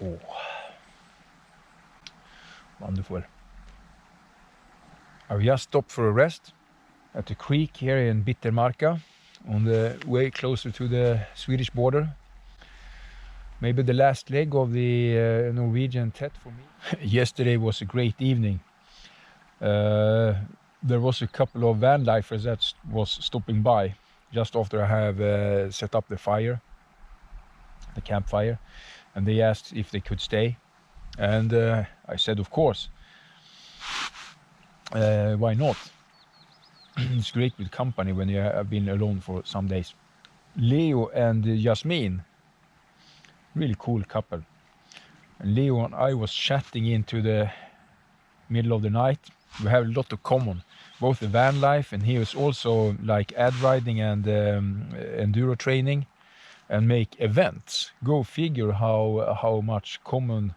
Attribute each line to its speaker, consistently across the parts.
Speaker 1: Oh, wonderful. I've just stopped for a rest at the creek here in Bittermarka on the way closer to the Swedish border. Maybe the last leg of the Norwegian Tet for me. Yesterday was a great evening. There was a couple of van lifers that was stopping by just after I have set up the fire, the campfire, and they asked if they could stay, and I said of course. Why not? It's great with company when you have been alone for some days. Leo and Jasmine, really cool couple. And Leo and I was chatting into the middle of the night. We have a lot of common, both the van life, and he was also like ad riding and enduro training and make events. Go figure how much common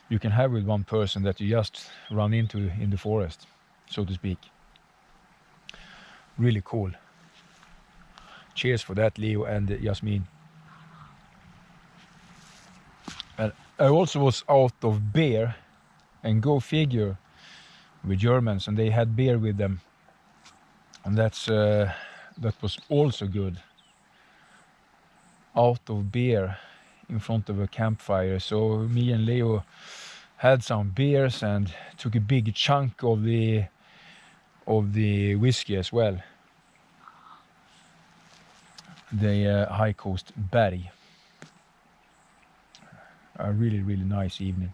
Speaker 1: you can have with one person that you just run into in the forest, so to speak. Really cool. Cheers for that, Leo and Jasmine. And I also was out of beer, and go figure, with Germans, and they had beer with them, and that was also good. Out of beer in front of a campfire. So me and Leo had some beers and took a big chunk of the whiskey as well. The High Coast Berg. A really, really nice evening.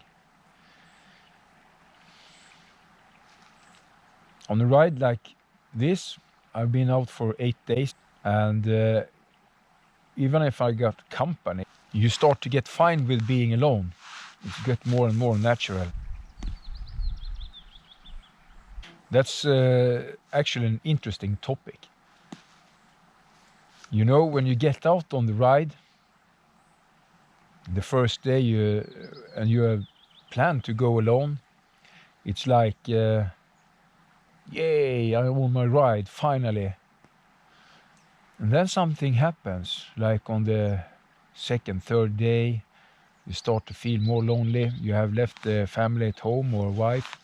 Speaker 1: On a ride like this, I've been out for 8 days, and even if I got company, you start to get fine with being alone. It gets more and more natural. That's actually an interesting topic. You know, when you get out on the ride, the first day you have planned to go alone, it's like, yay, I'm on my ride, finally. And then something happens, like on the second, third day, you start to feel more lonely. You have left the family at home or wife.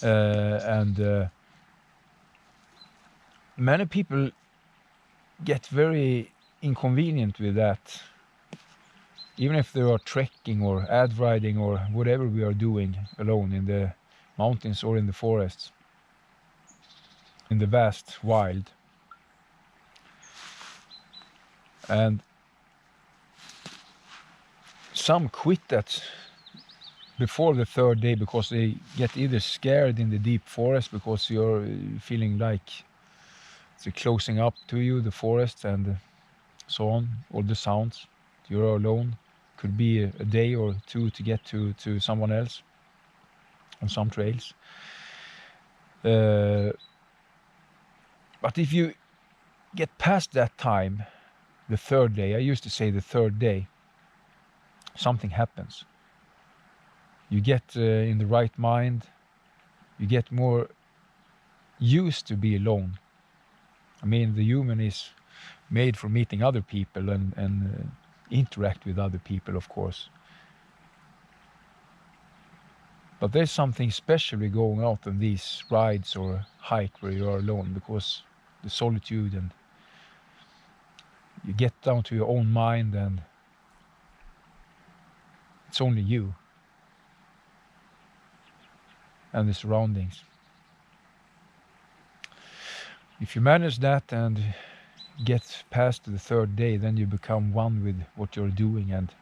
Speaker 1: And many people get very inconvenient with that. Even if they are trekking or ad riding or whatever we are doing alone in the mountains or in the forests, in the vast wild. And some quit that before the third day because they get either scared in the deep forest because you're feeling like it's closing up to you, the forest and so on, all the sounds. You're alone. Could be a day or two to get to someone else on some trails. But if you get past that time, the third day, I used to say the third day, something happens. You get in the right mind, you get more used to be alone. I mean, the human is made for meeting other people and interact with other people, of course. But there's something specially going out on these rides or hike where you are alone, because the solitude, and you get down to your own mind and it's only you and the surroundings. If you manage that and get past the third day, then you become one with what you're doing, and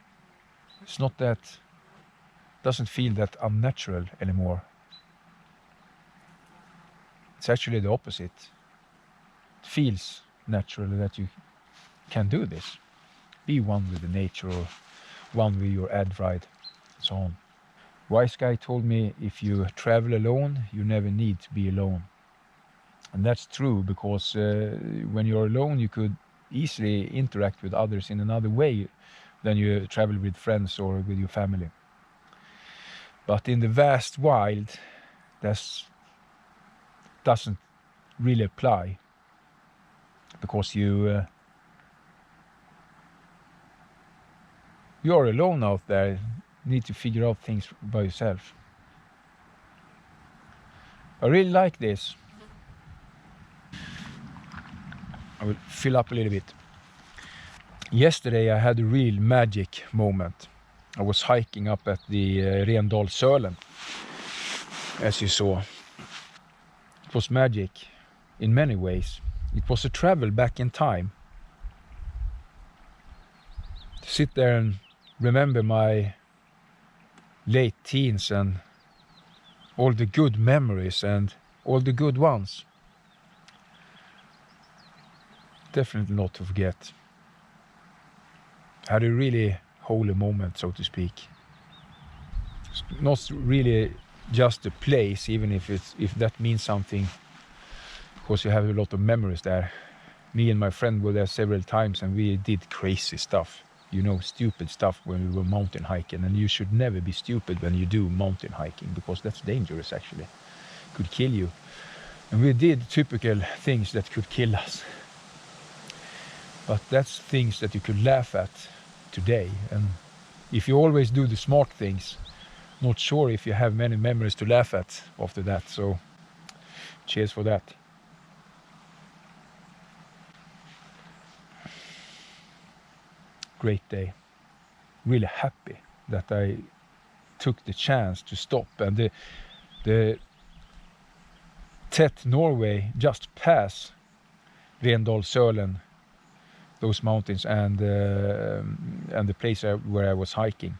Speaker 1: it's not that, doesn't feel that unnatural anymore. It's actually the opposite. It feels natural that you can do this. Be one with the nature or one with your ad ride and so on. Wise guy told me, if you travel alone, you never need to be alone. And that's true, because when you're alone, you could easily interact with others in another way than you travel with friends or with your family. But in the vast wild, that doesn't really apply, because you You're alone out there. You need to figure out things by yourself. I really like this. I will fill up a little bit. Yesterday I had a real magic moment. I was hiking up at the Rendalsölen, as you saw. It was magic in many ways. It was a travel back in time. To sit there and remember my late teens and all the good memories and all the good ones. Definitely not to forget. Had a really holy moment, so to speak. It's not really just a place, even if that means something, because you have a lot of memories there. Me and my friend were there several times and we did crazy stuff, you know, stupid stuff when we were mountain hiking, and you should never be stupid when you do mountain hiking, because that's dangerous actually. Could kill you. And we did typical things that could kill us. But that's things that you could laugh at today. And if you always do the smart things, not sure if you have many memories to laugh at after that. So cheers for that. Great day. Really happy that I took the chance to stop. And the Trail Norway just past Rendalsölen, those mountains, and the place where I was hiking.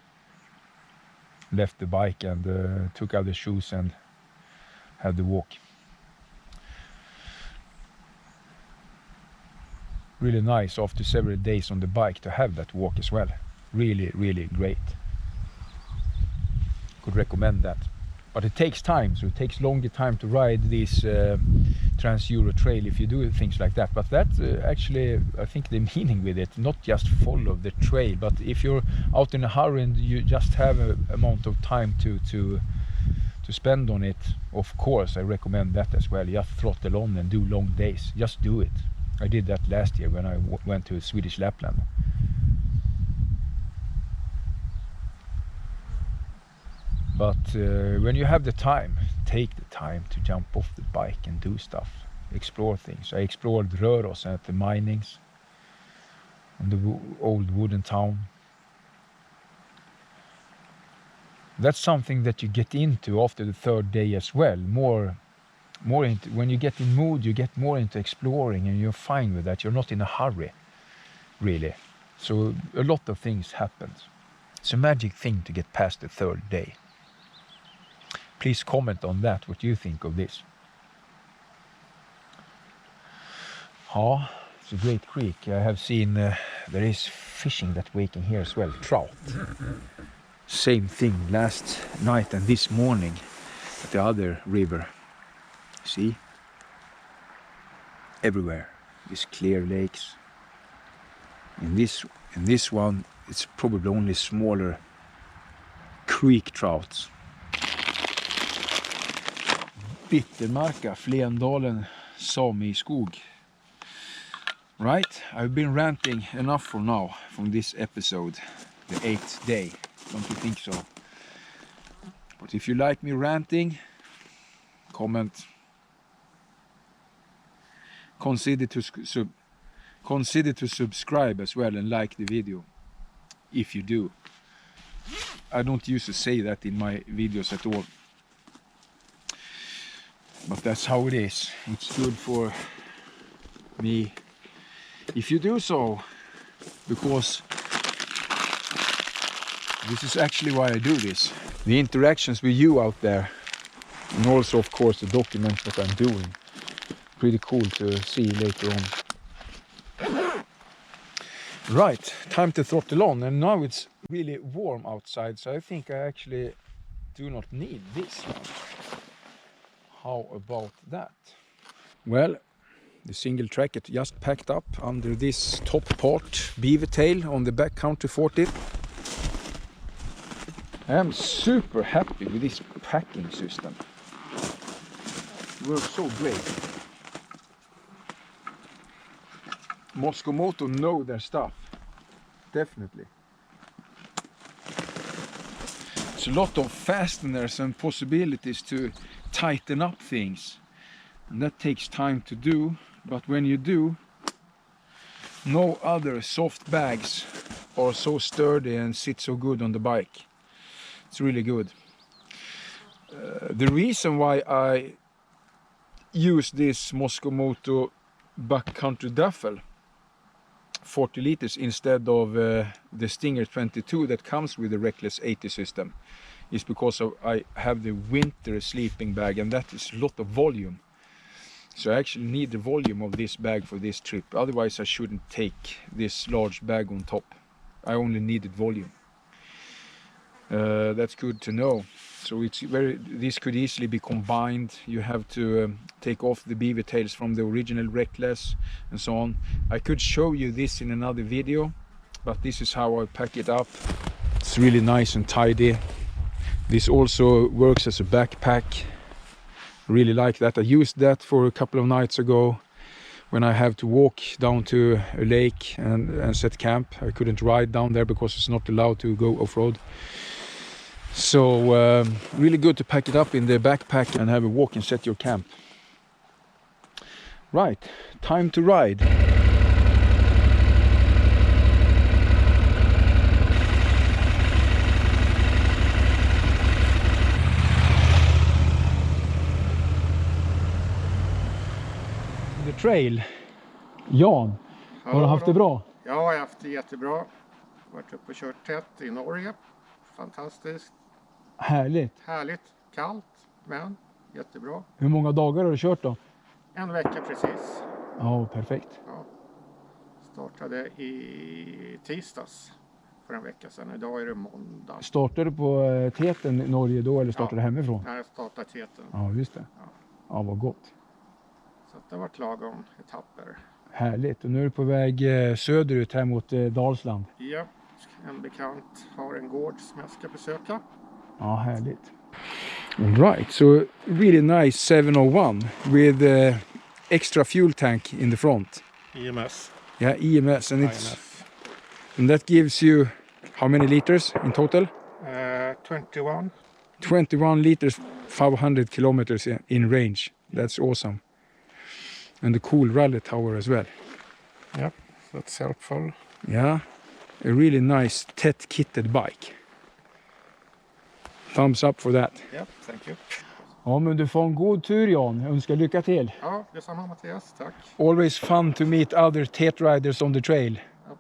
Speaker 1: Left the bike and took out the shoes and had the walk. Really nice after several days on the bike to have that walk as well. Really, really great. Could recommend that. But it takes time, so it takes longer time to ride this Euro Trail if you do things like that. But that's actually, I think, the meaning with it, not just follow the trail, but if you're out in a hurry and you just have an amount of time to spend on it, of course, I recommend that as well. Just throttle on and do long days. Just do it. I did that last year when I went to Swedish Lapland. But when you have the time, take the time to jump off the bike and do stuff. Explore things. I explored Röros at the minings and the old wooden town. That's something that you get into after the third day as well. More into, when you get in mood, you get more into exploring, and you're fine with that. You're not in a hurry, really. So a lot of things happen. It's a magic thing to get past the third day. Please comment on that, what you think of this. It's a great creek. I have seen there is fishing that waking here as well, trout. Same thing last night and this morning at the other river. See? Everywhere. These clear lakes. In this one, it's probably only smaller creek trouts. Bittermarka, Flendalen, Sami-skog. Right, I've been ranting enough for now from this episode, the 8th day. Don't you think so? But if you like me ranting, comment. Consider to subscribe as well and like the video, if you do. I don't used to say that in my videos at all. But that's how it is. It's good for me if you do so, because this is actually why I do this. The interactions with you out there, and also of course the documents that I'm doing. Pretty cool to see later on. Right, time to throttle on, and now it's really warm outside, so I think I actually do not need this one. How about that? Well, the single track it just packed up under this top part, beaver tail on the Backcountry 40. I am super happy with this packing system. It works so great. Mosko Moto know their stuff, definitely. It's a lot of fasteners and possibilities to tighten up things, and that takes time to do, but when you do, no other soft bags are so sturdy and sit so good on the bike. It's really good. The reason why I use this Mosko Moto Backcountry Duffle 40 liters instead of the Stinger 22 that comes with the Reckless 80 system is because I have the winter sleeping bag, and that is a lot of volume. So I actually need the volume of this bag for this trip. Otherwise I shouldn't take this large bag on top. I only needed volume. That's good to know. So this could easily be combined. You have to take off the beaver tails from the original Reckless and so on. I could show you this in another video, but this is how I pack it up. It's really nice and tidy. This also works as a backpack. I really like that. I used that for a couple of nights ago when I have to walk down to a lake and set camp. I couldn't ride down there because it's not allowed to go off-road. So really good to pack it up in the backpack and have a walk and set your camp. Right, time to ride. The trail. Jan, har du haft det bra?
Speaker 2: Ja, jag har haft det jättebra. Varit uppe och kört tätt i Norge. Fantastiskt.
Speaker 1: Härligt.
Speaker 2: Härligt, kallt, men jättebra.
Speaker 1: Hur många dagar har du kört då?
Speaker 2: En vecka precis.
Speaker 1: Ja, perfekt.
Speaker 2: Ja. Startade i tisdags för en vecka sedan. Idag är det måndag.
Speaker 1: Startade du på Teten i Norge då eller startade du hemifrån?
Speaker 2: Nej, jag startade Teten.
Speaker 1: Ja, just det. Ja, vad gott.
Speaker 2: Så att det har varit lagom etapper.
Speaker 1: Härligt. Och nu är du på väg söderut här mot Dalsland.
Speaker 2: Ja, en bekant har en gård som jag ska besöka.
Speaker 1: Ja, härligt. All right, so really nice 701 with extra fuel tank in the front.
Speaker 2: EMS.
Speaker 1: Yeah, EMS, and that gives you how many liters in total?
Speaker 2: 21.
Speaker 1: 21 liters, 500 kilometers in range. That's awesome. And the cool rally tower as well.
Speaker 2: Yep, that's helpful.
Speaker 1: Yeah, a really nice tätt kitted bike. Thumbs up for that.
Speaker 2: Yep, thank you.
Speaker 1: Ja, men du får en god tur, Jan. Jag önskar lycka till.
Speaker 2: Ja, detsamma Mattias, tack.
Speaker 1: Always fun to meet other Tet riders on the trail.
Speaker 2: Ja.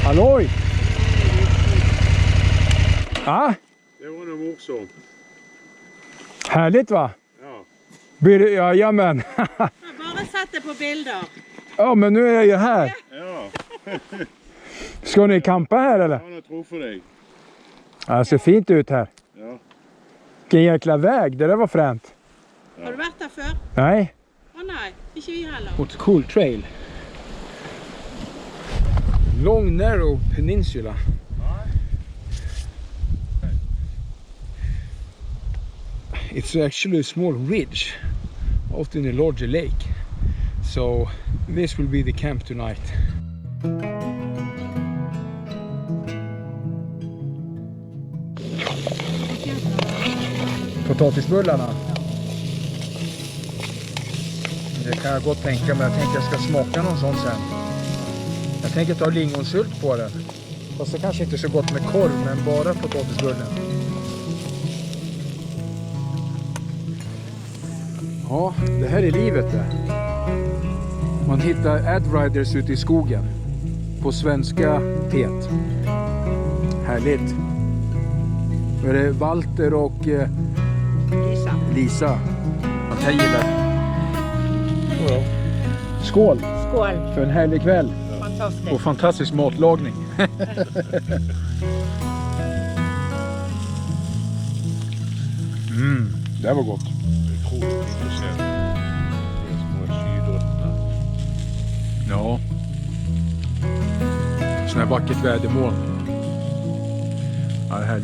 Speaker 1: Halloj! Ja,
Speaker 3: Det var nog också.
Speaker 1: härligt va?
Speaker 3: Ja.
Speaker 1: Jajamän.
Speaker 4: Jag bara satte på bilder.
Speaker 1: Ja, men nu är jag ju här.
Speaker 3: Ja.
Speaker 1: Ska ni campa här eller?
Speaker 3: Jag har något tro för dig.
Speaker 1: Ja, det ser fint ut här.
Speaker 3: Ja.
Speaker 1: Vilken jäkla väg, det där var fränt.
Speaker 4: Har du varit där för?
Speaker 1: Nej.
Speaker 4: Nej, i Tjuvhallen.
Speaker 1: What cool trail. Long narrow peninsula. It's actually a small ridge out in a larger lake. So this will be the camp tonight. Potatisbullarna. Det kan jag gott tänka mig. Jag tänker jag ska smaka någon sån sen. Jag tänker ta lingonsylt på den. Fast det kanske inte är så gott med korv, men bara potatisbullen. Ja, det här är livet det. Man hittar adriders ute i skogen. På svenska pet. Härligt. Är det Valter och Lisa. Jag gillar. Skål!
Speaker 4: Skål!
Speaker 1: För en härlig kväll.
Speaker 4: Fantastiskt.
Speaker 1: Och fantastisk matlagning. Det var gott.
Speaker 3: Jag tror inte så. Det är små sydrötterna.
Speaker 1: Ja. Sån här vackert vädermoln. Ja, det här